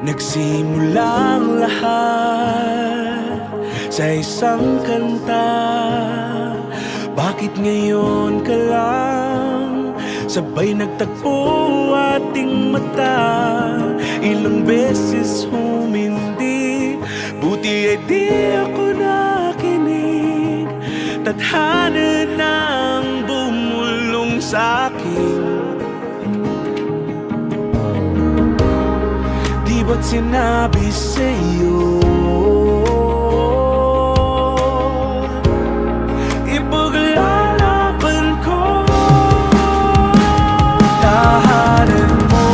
Nagsimulang lahat sa isang kanta. Bakit ngayon ka lang sabay nagtagpo ating mata? Ilang beses humindi, buti ay di ako nakinig. Tadhana nang bumulong sa'kin. Di ba't sinabi sa'yo ipaglalaban ko? Tahanan mo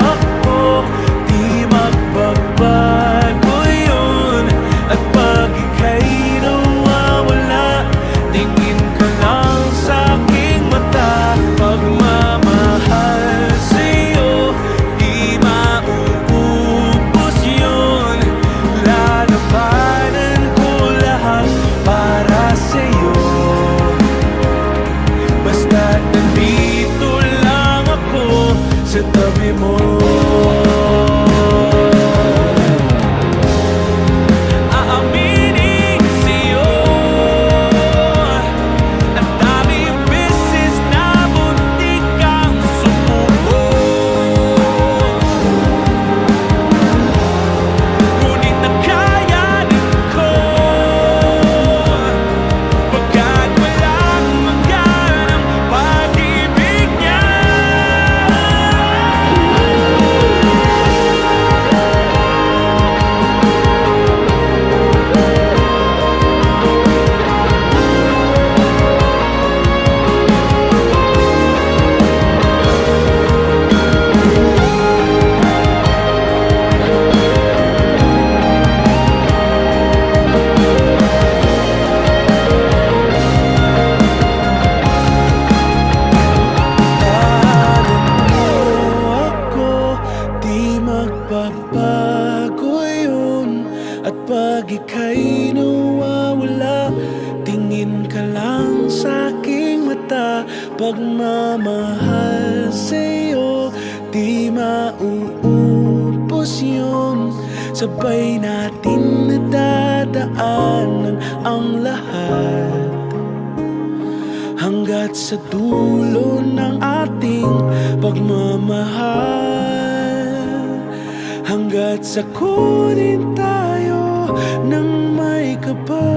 ako, di magbabago yun. At pag ika'y nawawala, tingin ka lang sa'king mata. Pagmamahal sa'yo, di mauubos yun. Lalabanan ko lahat para sa'yo. Basta't nandito lang ako sa tabi mo. Aaminin sa'yo, ang daming beses na muntik kang sumuko. Ngunit nakayanin ko, pagkat walang maganang pag-ibig niya. Ako, di magbabago yun. At pag ika'y nawawala, tingin ka lang sa'king mata. Pagmamahal sa'yo, di mauubos yun. Sabay natin nadadaanan ang lahat, hanggat sa dulo ng ating pagmamahal. Hanggat sa kunin tayo ng may kapal.